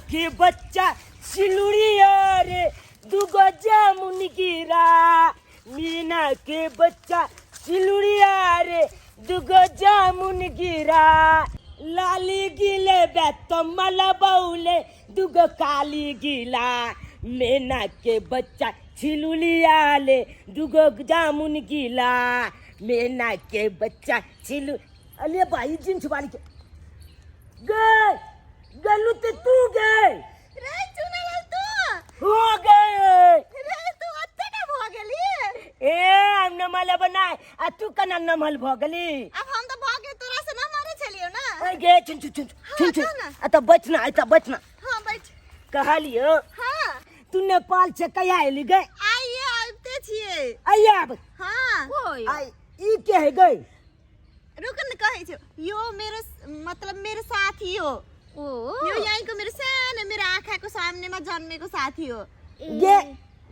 के बच्चा सिलुड़िया रे दुगो जामुन गिरा। मीना के बच्चा सिलुड़िया रे दुगो जामुन गिरा। लाली गिले बेतमल बौले दुगो काली गिला। मीना के बच्चा सिलुड़िया ले दुगो जामुन गिला। मीना के बच्चा सिलु अरे भाई जींस वाली के गए गलू ते तू गए रे चुनालाल तू हो गए रे तू अत्ते का भ गेली। ए हम नमल बनाए आ तू कना नमल भ गेली। अब हम तो भागे तोरा से ना मारे छलियो ना। ए गे चुन चुन चुन चुन चुन आ तो बचना हां बैठ कहलियो। हां तू नेपाल से कहिया आइली गए। आइए आते छिए आइया अब हां आई ई के है गई रुक न कहै छ यो मेरो मतलब मेरो साथी हो। ओ यो यहीं को मेरो सानो मेरो आँखा को सामने में जन्मेको साथी हो। गे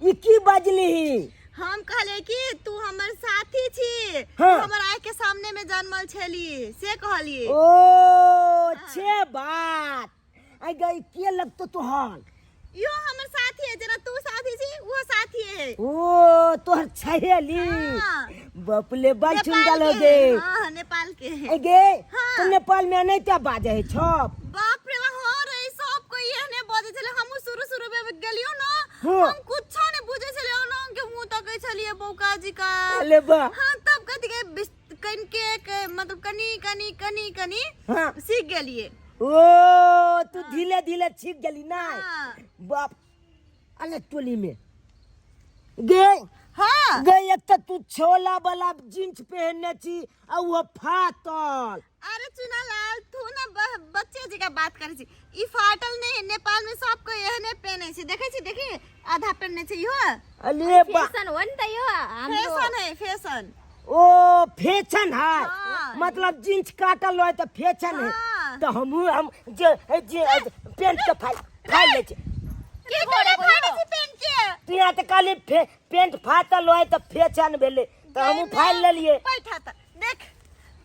ई की बजली हम कहले कि तू हमर साथी छी। हाँ। तू हमर आँख के सामने में जन्मल छली से कहली। ओ छे बात आई गई के लगतो तोहर यो हमर साथी है जना तू साथी छी वो साथी है। ओ तोहर छहेली हाँ। बापले बड़ सुंदर हो गे। हां नेपाल के ए गे हाँ। तो नेपाल में नहीं क्या बाजे है छप। बाप रे हो रे सब को एहने बजे छले। हम शुरू में गेलियो ना हाँ। हम कुछ नहीं बुझे छले ना के मुंह तकै छलिए बौका जी का। अले बा हां तब कथि के कन के मतलब कनी हाँ। सीख गेलिए। ओ तू धीरे धीरे सीख गेली ना। हाँ। बाप अले टोली में गे हां गे एक तो तू छोला वाला जींस पहनने छी और वो फाटल। अरे चुनालाल तू ना बच्चे जी का बात करे छी। ई फाटल नहीं नेपाल में सब को एहने पहने छी। देखे छी देखी आधा पहनने छी यो। अले बा फैशन हो नि त यो हाम्रो फैशन है फैशन। ओ फैशन है। हाँ। मतलब जींस काटल हो तो फैशन है। हाँ। तो हम जे पेंट के फाइल ले छी। के करे फाड़ी छी पेन के। तू यहाँ तो खाली पेंट फाटल हो तो फैशन भेले तो हम फाइल ले लिए। बैठा त देख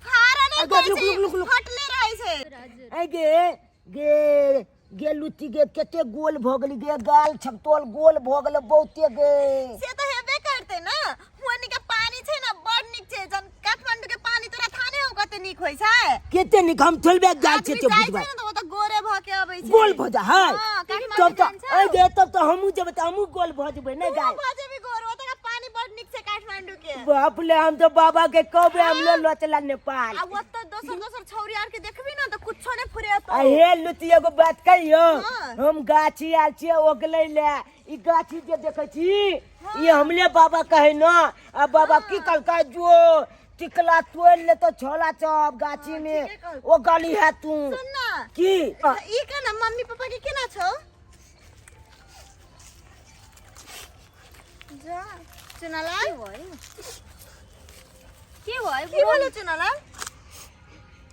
फारा नहीं अगे, कोई रुक, रुक। फटले रहे छे। ए गे लुची गे केते गोल भ गेली गे गाल छपतोल गोल भ गेल बहुते गे। से तो हेबे करते ना। हुनी के पानी छे ना बड़ निक छे। जन काठमांडू के पानी तोरा थाने हो कते निक होई छे। केते निक हम थोलबे गाल छे ते बुझबा बुझबा तो वो तो गोरे भ के आबै छे। गोल भ जा है। हां तब काठमांडू तो जान छे। ए गे तब तो हमहू जब त हमहू गोल भ जबे नै गाय। बाजे भी गोर वो तो पानी बड़ निक छे काठमांडू के। बाप ले हम तो बाबा के कहबे हम लो चला नेपाल। आ वो तो दोसर छौरी आर के देखबी ना तो कुछो ने फुरे तो। आ हे लुती एगो बात कहियो। हाँ। हम गाछी आल छे ओगलै ले ई गाछी जे देखै छी ई हमले बाबा कहे न। आ बाबा की कहलकै जो टिकला तोड़ ले तो छोला चप गाछी में ठीके कहल। ओ गली है तू सुन ना की ई का ना मम्मी पापा के केना छौ। जा चुनालाल के भयो की बोलो चुनालाल।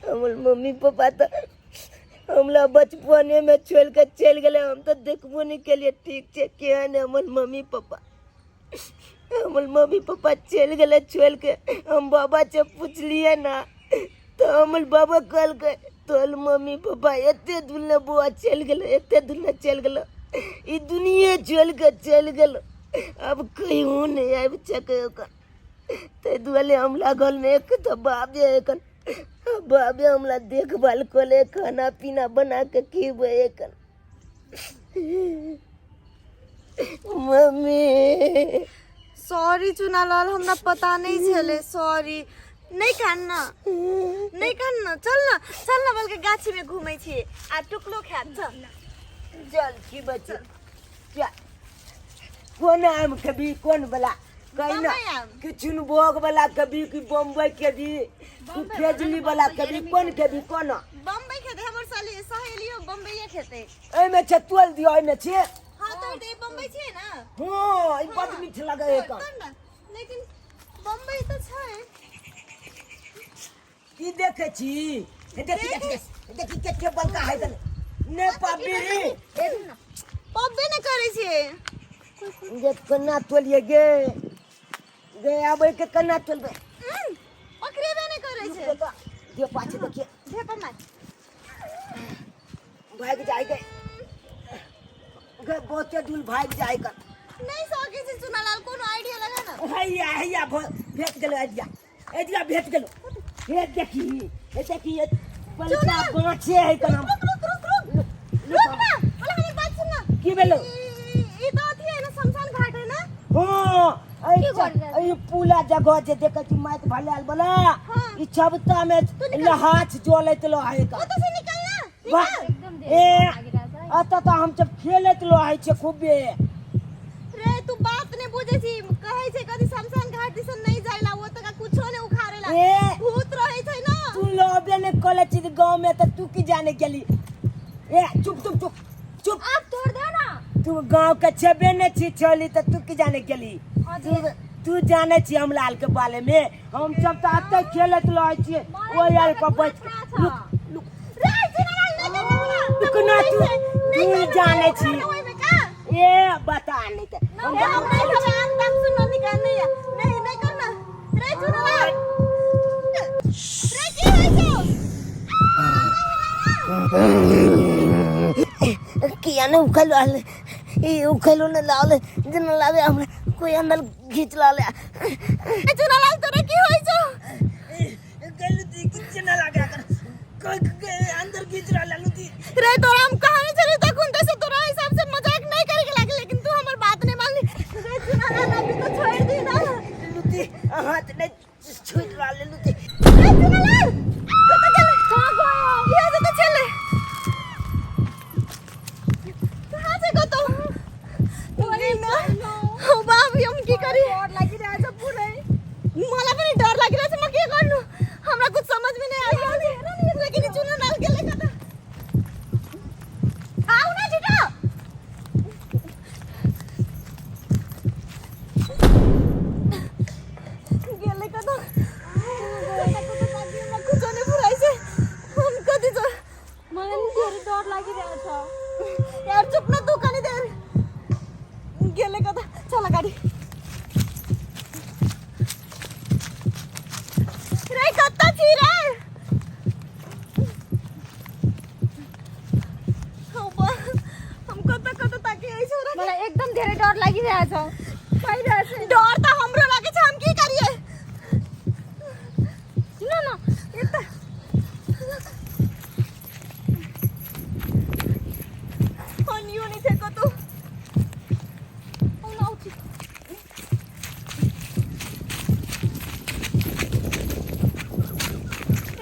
हमर मम्मी पापा तो हमला बचपने में छोड़ के चल गए। हम तो देखबो नहीं के लिए ठीक छे केहन हमर मम्मी पापा। हमर मम्मी पापा चल गए छोड़ के। हम बाबा से पूछलिए ना तो हमर बाबा कहल के तोल मम्मी पापा एते दूर न बुआ चल गए एते दूर न चल गए ई दुनिया छोड़ के चल गए। अब कहीं नहीं आब सके ते दुआले हम लागल में एक तो बाबे एकन बाबे हमला देखभाल कोले खाना पीना बना के खिबे एकन। मम्मी सॉरी चुनालाल हमरा पता नहीं छले सॉरी। नहीं खाना चल ना बल्कि गाछी में घूमै छी आ टुकलो खात चल। चल की बच्चे क्या कौन आम कभी कौन बला कहीं ना बम्बई आम। कि चुनबोग वाला कभी कि बम्बई कभी कि फेजली वाला कभी कौन बम्बई खेते हमर सहेलियो बम्बईए खेते। ए में छतुल दियो ए में छे। हां तो दे बम्बई छे ना। हां ई बड़ मीठ लगे एक लेकिन बम्बई तो छै की देखे छी। देखी केते बड़का है तने ने पाबी पब्बे न करे छे। जे कन्ना तोलिए गे आबे के कन्ना तोलबे पकड़ेबे न करे छे। ये पाछे देखिए भेपर मार भाग जाए गए बहुते दूर भाग जाएगा। नहीं सके छी चुनालाल कोनो आइडिया लगा ना। हैया भेट गेलो एजिया भेट गेलो। हे देखी ये पलका बाँचे है का नाम। रुक ना बोला हमारी बात सुन ना। की भेलो? ई तो अथी है ना शमशान घाट है ना। हां ये पूला जगह जे देखै छी माइक भलाल बोला ई छबता में लहाच जोलैत लो है का। वो तो से निकल एकदम ए देर लागी रहा आता तो हम जब खेलत लो है छे खूबे। रे तू बात ने बुझे छी कहै छै कदी शमशान घाट दिसन नहीं जाइला वो तो का कुछो ने उखाड़ेला ए भूत रहै छै ना। तू लोबे ने कॉलेज छी गांव में तो तू की जाने गेली। ए चुप आप तोड़ दो ना। तू गांव के छबे ने छी छली तो तू की जाने गेली। तू जाने छी हम लाल के बारे में हम सब तो आते खेलत लो छी ओ यार को बच लुक रे चुनालाल नहीं लुक ना तू जाने छी ए बता नहीं तो हम नहीं हमें आम तक सुन निकाल नहीं करना। रे चुनालाल रे की है किया ने उखलो ने लाल जन लावे हम कोई अंदर खींच लाले। चुनालाल तोरा की होई छो? गलती किछ ना लगा कर कोई अंदर खींच ला लुती। रे तोरा हम कहां चली तकुन से तोरा हिसाब से मजाक नहीं करे के लागे लेकिन तू हमर बात नहीं मानली। रे चुनालाल अभी तो छोड़ दी ना लुती हाथ ने छुट ला ले लुती। रे चुनालाल कत गेले कहां गयो ये तो चले कहां से गो तो ओरे ना ओ बाप हम की करी डर लागी रहा सब पूरे मला पनि डर लागी रहा छ म के गर्नु हमरा कुछ समझ में नहीं आ रहा है लेकिन चुनालाल गेले कत आओ ना जिटा गेले कत कुछ नहीं फुराई से हम कति छ मलाई नि धेरै डर लागिरहेछ। यार चुप ना तू कनी देर गेले कत चला गाडी रे कत्ता छी रे हम कत ताकि आई छोरा मलाई एकदम धेरै डर लागिरहेछ। पाइरहेछ डर त हाम्रो लागे छ हम की करिए सुन न यता अन्यु नि थे कतो आउन आउँछु।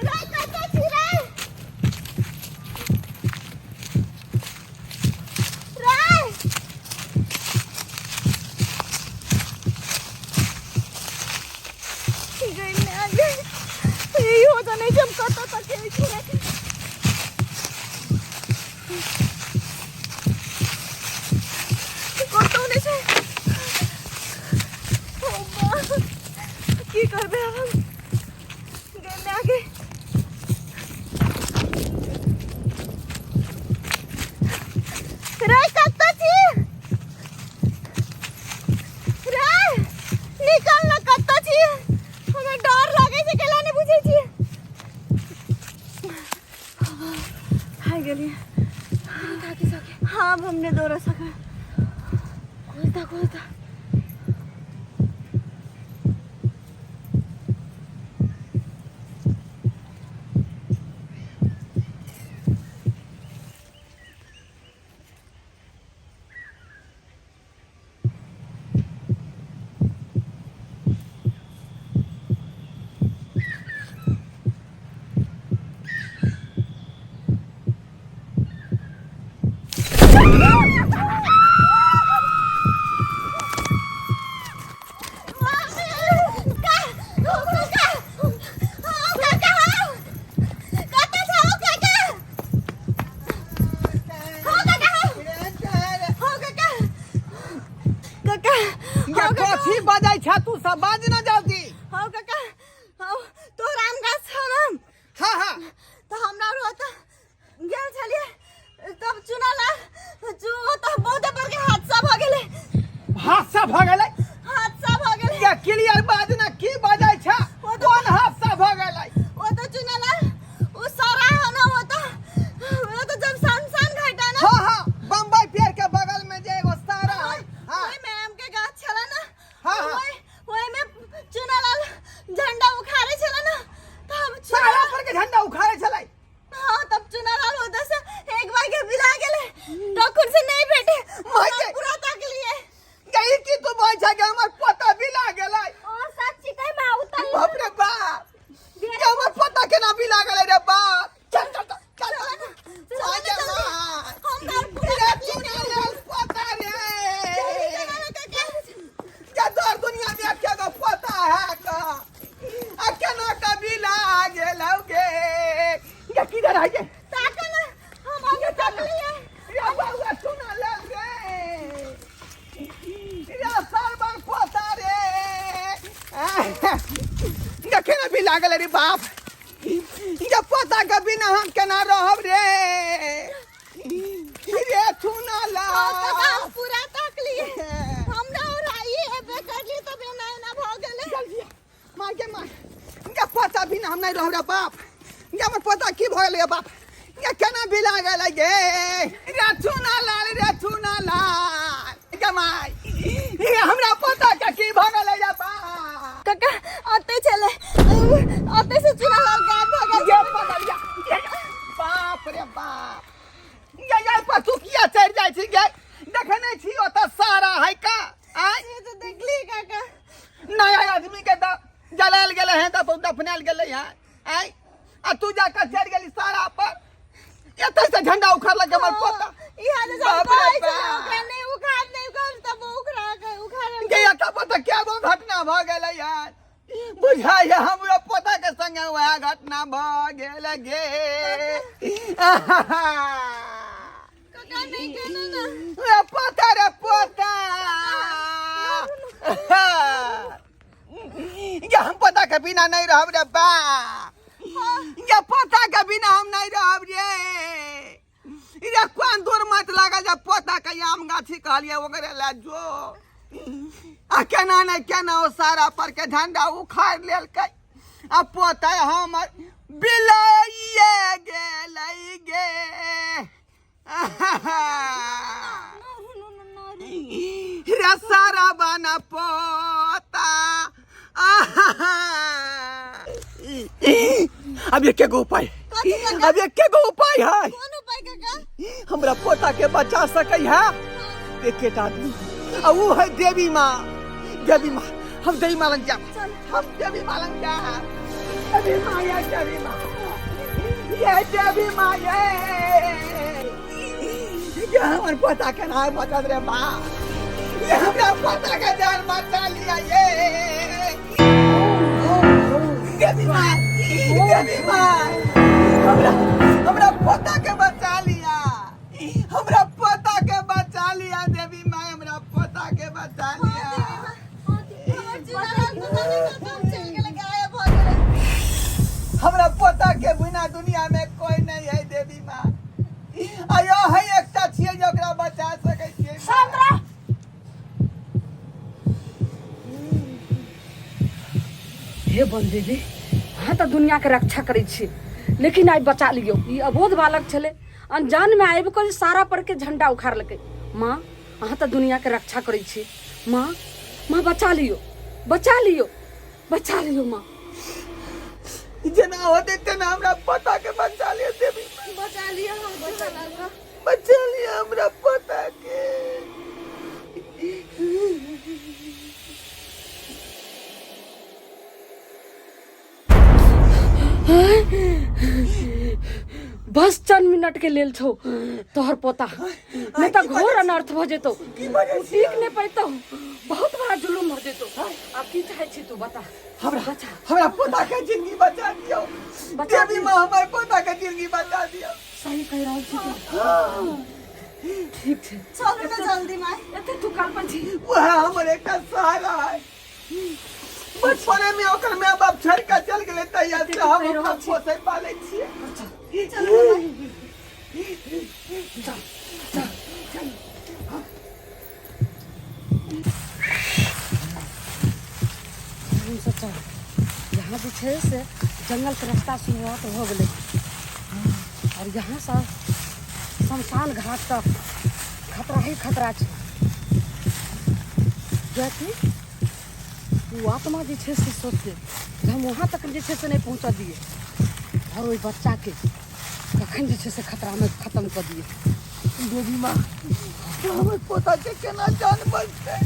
रे कत्ता छी रे गइले आगे यही हो त नहीं जब कतो तक यही छोरा के कतो नहीं छै ओ बा की करबे हम गइले आगे रे कत्ता छी रे निकल न कत्ता छी हमें डर लागे छै केला नहीं बुझे छी हाय गेली ताकि सके हाँ अब हमने दौड़ा सका खोल्दा तू सब बाज ना जाती। हाँ काका हाँ तो राम गाछ छ नाम हाँ हाँ तो हमरा रोता गेल छलिए तब चुनाला जो तो बहुत बड़के हादसा भ गेले हादसा भ गेलै हादसा भ गेले या क्लियर बाज ना की बाजै छ कोन हादसा भ गेलै वो तो चुनाला वो सारा है ना वो तो जब सान घाटा ना हाँ हाँ बम्बई पेड़ के बगल में बिला गेल रे बाप ये पता के बिना हम केना रहब रे रे सुनाला हम पूरा तक लिए हमरा और आई है बेकर लिए तब ना ना भ गेले मार के मार ये पता बिना हम नहीं रहब रे बाप ये हमर पता की भ गेल बाप ये केना बिला गेल गे रे सुनाला के माय ये हमरा पता के की भ गेल रे बाप काका आते चले आते से चुरा लाल गायब भ गेल ये पकड़ या बाप रे बाप ये पतुकिया चढ़ जाय छी गे देखने छी ओता सारा है का आय ये तो देखली काका नया आदमी के जलाल गेले हैं तो दफनाल गेले हैं आय आ तू जाकर चढ़ गेली सारा पर एते से झंडा उखाड़ लगे हमर पोता इहा जे सब कहै छै ओकरा नहीं उखाड़ तब उखाड़ के एका पता क्या वो घटना भ गेले यार बुझाय हमरा पोता के संगे वह घटना भ गेल गे काका नहीं कहना ना रे पोता ये हम पता के बिना नहीं रहब रे बा ये पता के बिना हम नहीं रहब रे ये कोन दूर मत लगा जब पोता के आम गाछी कहलिए ओकरे ला जो आ केना नहीं केना ओ सारा पर के झंडा उखाड़ लेल के आ पोता हमर बिलाइए गेलै गे रे सारा बना पोता अब ये क्या उपाय अब ये क्या उपाय है कौन उपाय काका हमरा पोता के बचा सकै है एक आदमी और वो है देवी माँ हम देवी माँ लग जा हम देवी माँ लग जा देवी माँ ये देवी माँ ये हमारे पोता के नाम बचा रे माँ ये हमरा पोता के जान बचा लिया ये देवी माँ हमरा पोता के बचा लिया हमरा पोता के बचा लिया देवी माँ हमरा पोता के बचा लिया हमरा पोता के बिना दुनिया में कोई नहीं है देवी माँ आयो है एकटा छियै जे ओकरा बचा सकै छियै हे बंदेवी अहाँ तो दुनिया के रक्षा करे छी लेकिन आई बचा लियो ई अबोध बालक छले अनजान में आबि के सारा पर के झंडा उखाड़ लके माँ अहाँ तो दुनिया के रक्षा करे छी माँ बचा लियो माँ जना होते तना हमरा पोता के बचा लिया देवी माँ बचा लिया हम बचा लिया हमरा पोता के बस चंद मिनट के लेल छो तोहर पोता नहीं तो घोर अनर्थ भ जेतो ठीक नहीं पैतो बहुत बड़ा जुलुम भ जेतो अब की चाहे छी तू बता हमरा पोता के जिंदगी बचा दियो देवी माँ हमर पोता के जिंदगी बचा दियो सही कह रहल छी तू ठीक छे चल ना जल्दी माय एते तू कल्पन छी वह हमर एकटा सहारा है बचपन में ओकर माँ बाप छोड़ के चल गेले तैयार से हम ओकरा पोसे पाले छिए चल सच्चा यहाँ जे छै से जंगल के रास्ता शुरुआत हो गेलै और यहाँ से शमशान घाट तक खतरा ही खतरा छै जैसे वो आत्मा जे छै से सोचते हम वहाँ तक जे छै से नहीं पहुँचा दिए और वही बच्चा के कखन जे छै से खतरा में खत्म कर दिए देवी माँ हमर पोता के केना जान बचतै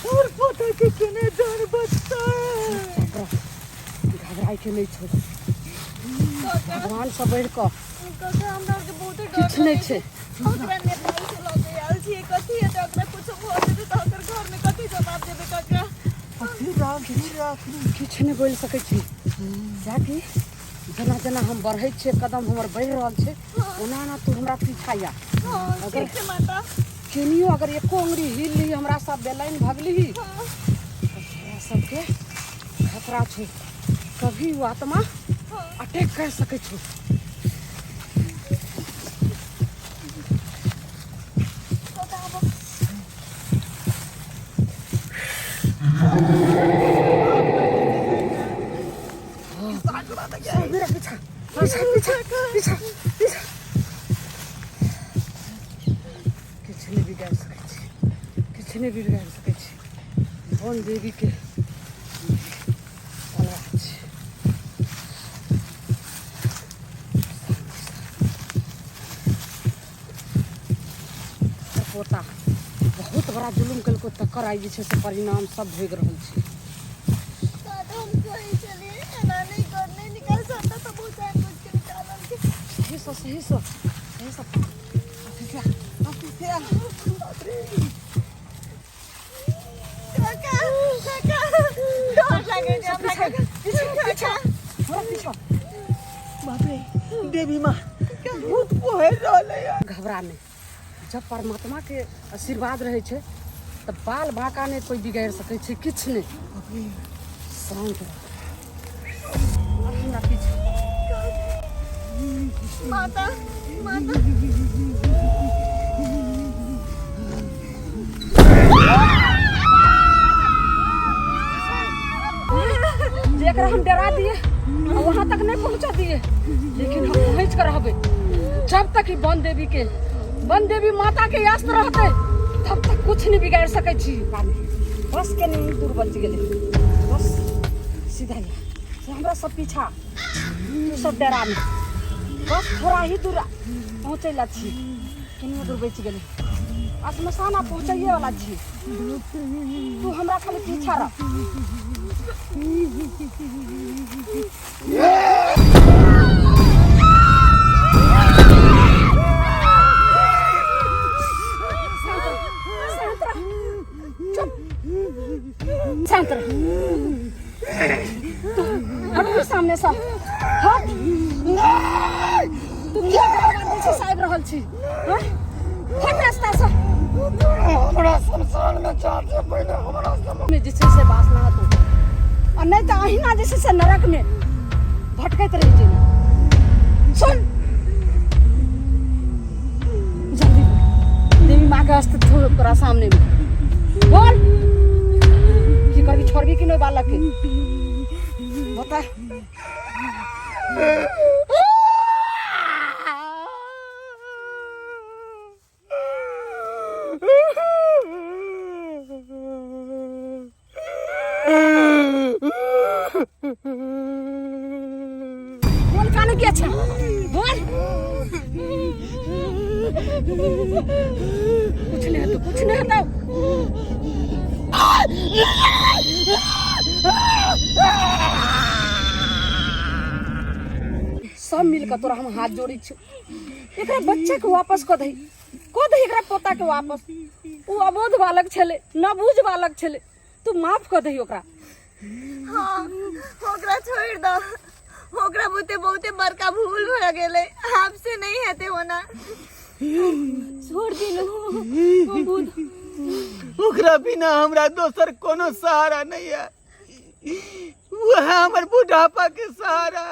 हमर पोता के केना जान बचतै घबराई के नहीं छोड़ भगवान से बढ़ कर हमरा के बहुते डर किछु नहीं छै ओकरा नेपाल से लगे आयल छी कथी है तो ओकरा कुछ हो जेते तो ओकर घर में कथी जवाब देबे काका किछु नहीं बोल सकै छी जाकि जना जना हम बढ़ै छियै कदम हमर बढ़ि रहल छै ओना ना तू हमरा पीछा या अगर माता केनियो अगर एको अंगुरी हिल ली हमरा सब बेलाइन भगली तोरा सबके खतरा छै कभी वो आत्मा अटैक कर सके छो। मेरा पीछा पीछा पीछा पीछा पीछा किसी ने बिगाड़ सके छी, किसी ने भी बिगाड़ सके छी। वन देवी के पोता बहुत बड़ा जुलुम कल को टक्कर आई से परिणाम सब भोग रहल छी। सही सो देवी माँ भूत कोहर रहले यार। घबरा नहीं, जब परमात्मा के आशीर्वाद रहे छे तब बाल बाका ने कोई बिगाड़ सके छे किछ नहीं। शांत रह पीछे माता माता जेकरा हम डरा दिए वहां तक नहीं पहुंचा दिए, लेकिन हम पहुंच कर रहबे। जब तक वन देवी माता के अस्त्र रहते तब तक कुछ नहीं बिगाड़ सके छी। बस के नहीं दूर बच गेले, बस सीधा ही से हमरा सब पीछा तू सब डरा में बस थोड़ा ही दूर पहुंचे ला छी। किन्ने दूर बच गेले, आसमसाना पहुंचाइए वाला छी। तू हमरा खाली पीछा रह। शांत रह, हट सामने से हट। तुम क्या करबा छी साहब रहल छी? हट रास्ता से। हमरा शमशान में चाहते पहले हमरा में जिसे से बास ना तो और नहीं तो अहिना जैसे से नरक में भटकत रह जी। सुन जल्दी देवी माँ के अस्त्र छोड़ तोरा सामने में बोल की करबी, छोड़बी कि नहीं बालक के बता। बोल काने की अच्छा बोल। कुछ नहीं है तो कुछ नहीं है सब मिलकर तोरा हम हाथ जोड़ी छ। एकरा बच्चे के वापस क दही एकरा पोता के वापस। वो अबोध बालक छले, न बूझ बालक छले, तू माफ क दही ओकरा। हाँ ओकरा छोड़ दो, ओकरा बहुते बहुते बड़का भूल हो गेले, आपसे नहीं हेते होना। छोड़ दिलो बुध। ओकरा बिना हमरा दोसर कोनो सहारा नहीं है, वह हमर बुढ़ापा के सहारा।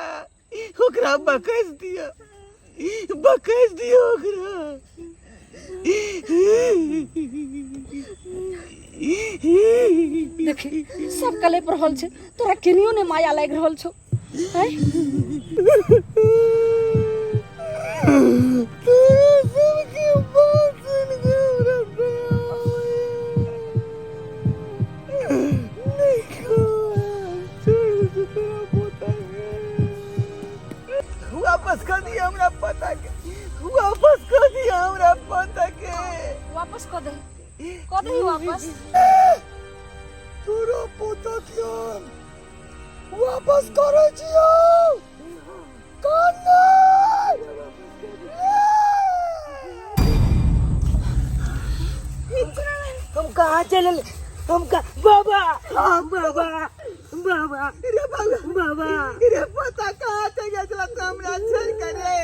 ओकरा बकैस दिया ओकरा। देखी सब कले पर हल छे, तोरा केनियो ने माया लाग रहल छो। हैं वापस कर दिया हमरा पता के, वापस कर दिया हमरा पता के। वापस क दही वापस। तोरा पोता के वापस करे छियो कन्ना। हम कहाँ चले? हम बाबा बाबा बाबा रे बाबा रे पता कहाँ से गया हमरा छोड़ करे।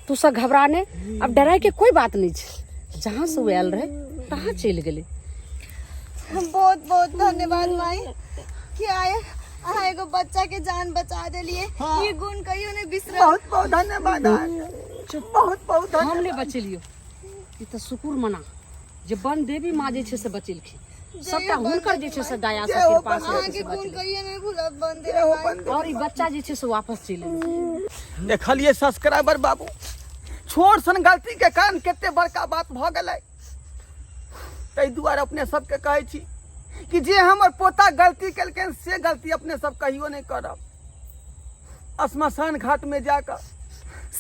तू सब घबराने अब डराए के कोई बात नहीं छे। जहाँ से वो आयल रहे तहाँ चल गए। बहुत बहुत धन्यवाद माई कि आए एगो बच्चा के जान बचा देलिए। हाँ। ये गुण कहियो ने बिसर। बहुत बहुत धन्यवाद बहुत बहुत धन्यवाद। हम ले बचेलियो ई त शुक्र मना जे बन देवी माँ जे छै से बचेलखिन सबटा हुनकर जे छै से दया से कृपा से आगे गुण कहियो ने भूलब बंदे और ई बच्चा जे छै से वापस चलि एलै। देखलिए सब्सक्राइबर बाबू छोट सन गलती के कारण केते बड़का बात भ गेलै। ताहि दुआरे अपने सबके कहै छी कि जे हमर पोता गलती केलकै से गलती अपने सब कहियो नहीं करब। श्मशान घाट में जाकर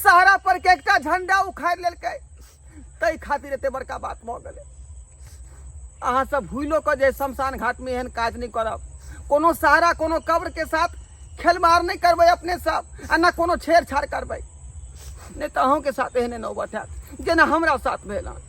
सहारा पर के एकटा झंडा उखाड़ लेलकै ताहि खातिर एते बड़का बात भ गेलै। अहाँ सब भूलो के जे शमशान घाट में एहन काज नहीं करब। कोनो सहारा कोनो कब्र के साथ खेलमार नहीं करबै अपने सब आ ना कोनो छेड़छाड़ करबै नहीं तो अहूँ के साथ एहने नौबत हैत जेना हमरा साथ भेल हँ।